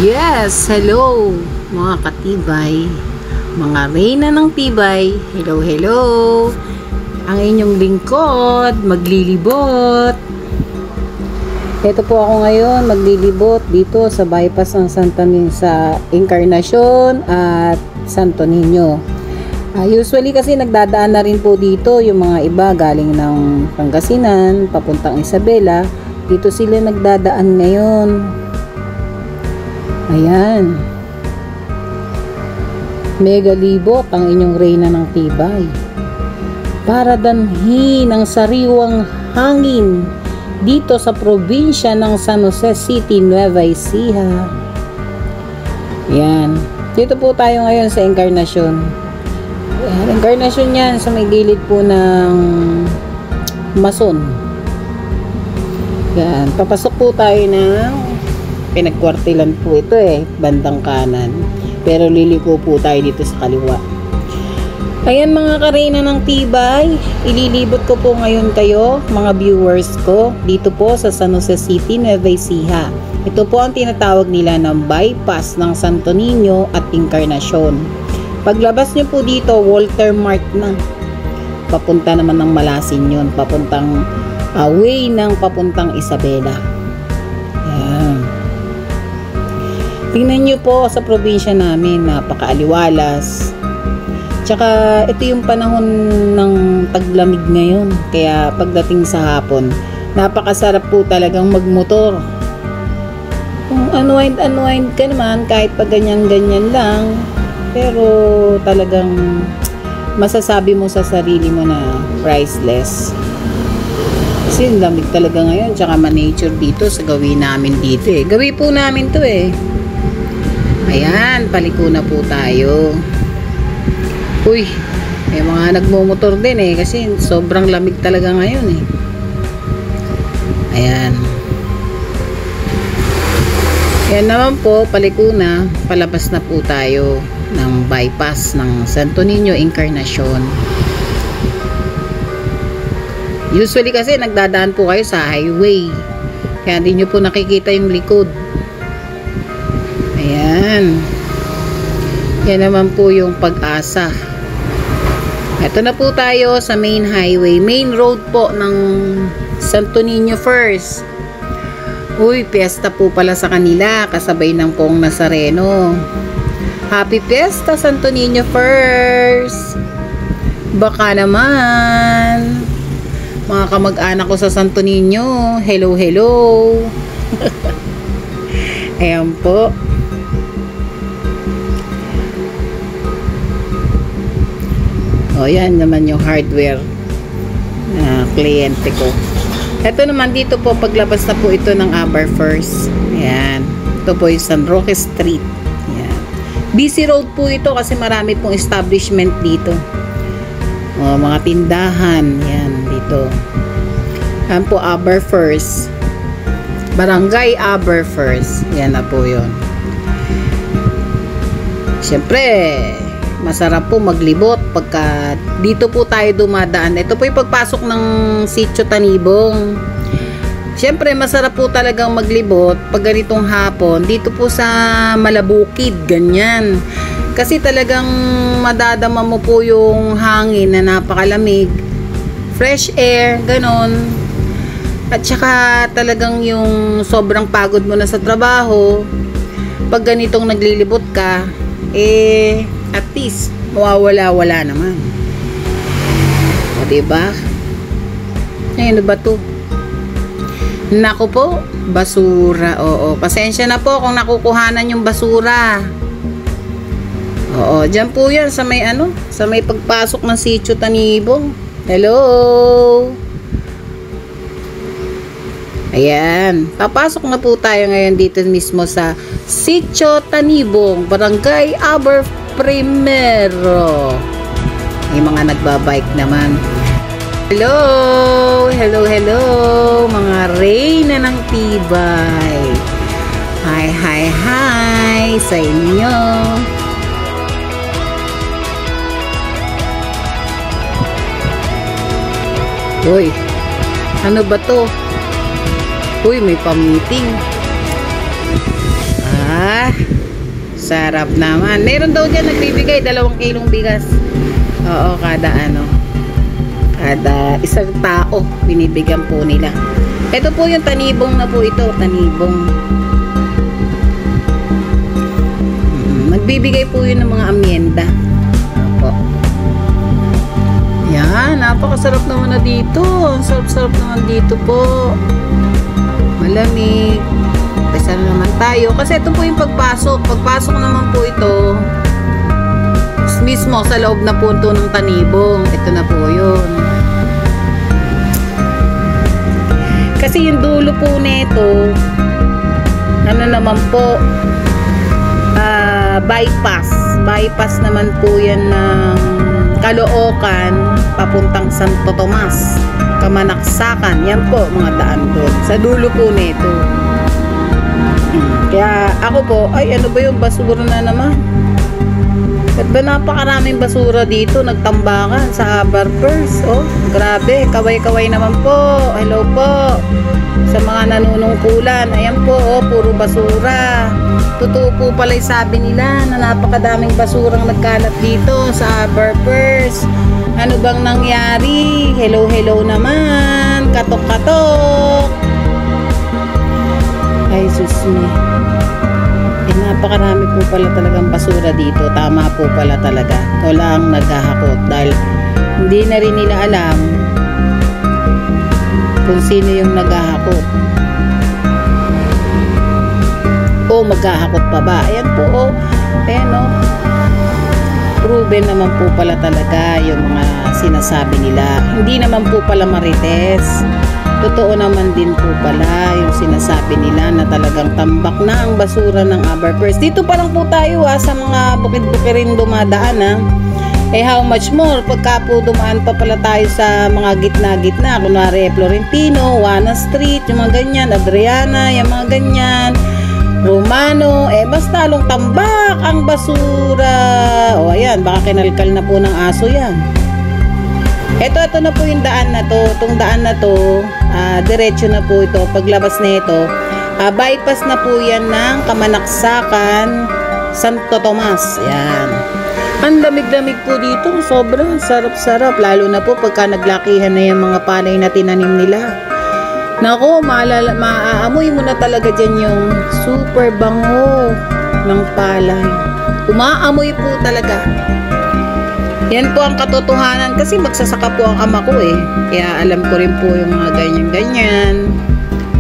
Yes, hello mga katibay, mga reyna ng tibay. Hello, hello. Ang inyong lingkod, maglilibot. Ito po ako ngayon, maglilibot dito sa bypass ng Santa Niño, sa Encarnacion at Santo Niño. Usually kasi nagdadaan na rin po dito yung mga iba galing ng Pangasinan, papuntang Isabela. Dito sila nagdadaan ngayon. Ayan. Mega libot ang inyong reyna ng tibay. Para danhin ang sariwang hangin dito sa probinsya ng San Jose City, Nueva Ecija. Ayan. Dito po tayo ngayon sa Encarnacion. Ayan, Encarnacion yan sa may gilid po ng Mason. Ayan. Papasok po tayo ng pinagkwartilan po ito bandang kanan, pero liliko po tayo dito sa kaliwa. Ayan mga kareyna ng tibay, ililibot ko po ngayon kayo mga viewers ko dito po sa San Jose City, Nueva Ecija. Ito po ang tinatawag nila ng bypass ng Santo Niño at Encarnacion. Paglabas nyo po dito, Walter Mart na, papunta naman ng Malasin yun, papuntang away ng papuntang Isabela. Ayan. Tingnan nyo po sa probinsya namin, napakaaliwalas. Tsaka ito yung panahon ng taglamig ngayon. Kaya pagdating sa hapon, napakasarap po talagang magmotor. Kung unwind ka naman, kahit pag ganyan-ganyan lang, pero talagang masasabi mo sa sarili mo na priceless. Kasi lamig talaga ngayon, tsaka ma-nature dito sa gawin namin dito Gawi po namin to Ayan, paliko na po tayo. Uy, may mga nagmumotor din kasi sobrang lamig talaga ngayon Ayan. Ayan naman po, paliko na, palabas na po tayo ng bypass ng Santo Niño, Encarnacion. Usually kasi nagdadaan po kayo sa highway, kaya hindi nyo po nakikita yung likod. Ayan. Yan naman po yung Pag-asa. Ito na po tayo sa main highway. Main road po ng Santo Niño first. Uy, piyesta po pala sa kanila. Kasabay ng Pong Nazareno. Happy Fiesta Santo Niño first. Baka naman mga kamag-anak ko sa Santo Niño. Hello, hello. Ayan po. O, yan naman yung hardware na kliyente ko. Ito naman dito po, paglabas na po ito ng Aberfirst. Ayan. Ito po yung San Roque Street. Ayan. Busy road po ito kasi marami pong establishment dito. O, mga tindahan. Ayan, dito. Ayan po, Aberfirst. Barangay Aberfirst. Ayan na po yun. Siyempre, masarap po maglibot pagka dito po tayo dumadaan. Ito po yung pagpasok ng Sitio Tanibong. Siyempre masarap po talagang maglibot pag ganitong hapon dito po sa Malabukid, ganyan. Kasi talagang madadama mo po yung hangin na napakalamig, fresh air, ganon. At saka talagang yung sobrang pagod mo na sa trabaho, pag ganitong naglilibot ka, at least mawawala-wala naman. O, diba? Ano ba to? Naku po, basura. Oo, pasensya na po kung nakukuhanan yung basura. Oo, dyan po yan sa may sa may pagpasok ng Sitio Tanibong. Hello! Ayan, papasok na po tayo ngayon dito mismo sa Sitio Tanibong, Barangay Primero. May mga nagbabike naman. Hello! Hello, hello! Mga reyna ng tibay. Hi, hi, hi sa inyo. Uy, ano ba to? Uy, may pang-meeting. Sarap naman. Meron daw dyan nagbibigay 2 kilong bigas. Oo, kada isang tao binibigyan po nila. Ito po yung tanibong na po ito, tanibong. Nagbibigay po yun ng mga amyenda. Opo. Yan, napakasarap naman na dito. Ang sarap-sarap naman dito po. Malamig. Pesa na naman tayo. Kasi ito po yung pagpasok. Pagpasok naman po ito mismo sa loob na punto ng tanibong. Ito na po yun. Kasi yung dulo po nito, ano naman po, bypass naman po yan ng Caloocan papuntang Santo Tomas, Kamanaksakan. Yan po mga daan doon sa dulo po nito. Kaya ako po, ay ano ba yung basura na naman? At ba napakaraming basura dito, nagtambakan sa Harbourfirst. Oh, grabe, kaway-kaway naman po. Hello po sa mga nanunungkulan. Ayan po, oh, puro basura. Totoo po pala yung sabi nila na napakadaming basurang nagkalat dito sa Harbourfirst. Ano bang nangyari? Hello naman. Katok-katok. Ay, sus me. Napakarami po pala talagang basura dito. Tama po pala talaga. Wala ang naghahakot dahil hindi na rin nila alam kung sino yung naghahakot o maghahakot pa ba. Ayan po, oh. Ayan, oh. Proven naman po pala talaga yung mga sinasabi nila. Hindi naman po pala marites. Totoo naman din po pala yung sinasabi nila na talagang tambak na ang basura ng Harbourfirst. Dito pa lang po tayo sa mga bukid-bukirin dumadaan how much more pagka po dumaan pa pala tayo sa mga gitna-gitna. Kunwari Florentino, Juana Street, yung mga ganyan, Adriana, yung mga ganyan, Romano, mas talong tambak ang basura. O ayan, baka kinalkal na po ng aso yan. Ito na po yung daan na to. Itong daan na to, diretso na po ito. Paglabas na ito, bypass na po yan ng Kamanaksakan, Santo Tomas. Yan. Ang lamig-lamig po dito. Sobrang sarap-sarap. Lalo na po pagka naglakihan na yung mga palay na tinanim nila. Nako, maaamoy mo na talaga dyan yung super bango ng palay. Umaamoy po talaga. Yan po ang katotohanan kasi magsasaka po ang ama ko kaya alam ko rin po yung mga ganyan-ganyan.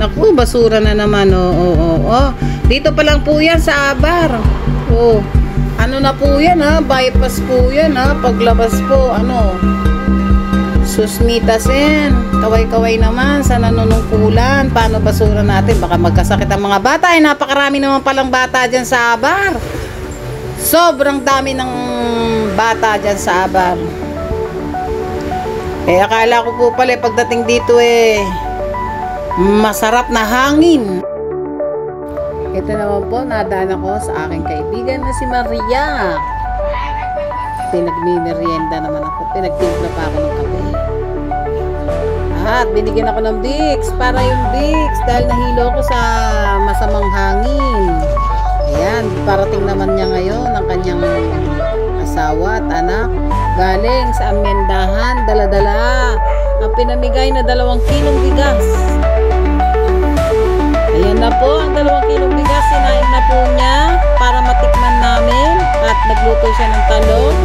Naku, basura na naman. Dito pa lang po yan sa Abar. Ano na po yan bypass po yan paglabas po susmitas yan. Kaway-kaway naman sa nanunungkulan. Paano basura natin? Baka magkasakit ang mga bata. Napakarami naman palang bata dyan sa Abar. Sobrang dami ng bata dyan sa Abar. Akala ko po pala pagdating dito masarap na hangin. Ito naman po, nadaan ako sa aking kaibigan na si Maria. Pinagmimerienda naman ako. Pinagtimpla pa ako ng kape. At binigyan ako ng Vicks. Para yung Vicks dahil nahilo ko sa masamang hangin. Ayan, parating naman niya ngayon ang kanyang asawa at anak. Galing sa amendahan, dala-dala ang pinamigay na 2 kilong bigas. Ayan na po, ang 2 kilong bigas, sinain na po niya para matikman namin. At nagluto siya ng talong.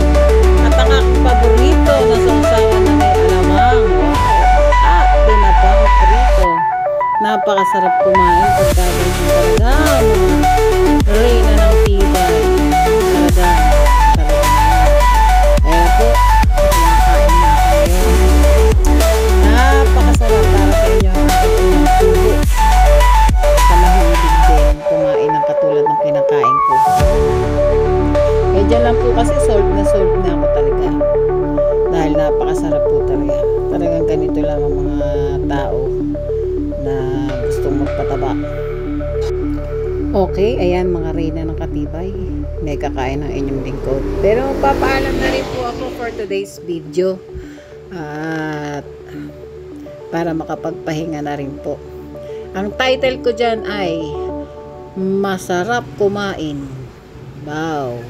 At ang aking paborito na sausawan na may alamang. At pinapang prito. Napakasarap kumain pagkain talaga. Reyna ng tibay. Talaga. Ayan po. Pinakain na kayo. Napakasarap para sa inyo. Ang tubo. Sa mahilig din kumain ng katulad ng kinakain ko. Dyan lang po kasi sold na ako talaga. Dahil napakasarap po talaga. Talagang ganito lang ang mga tao na gustong magpataba. Okay, ayan mga Reyna ng Katibay. May kakain ng inyong lingkod. Pero papaalam na rin po ako for today's video. At para makapagpahinga na rin po. Ang title ko dyan ay Masarap kumain. Wow.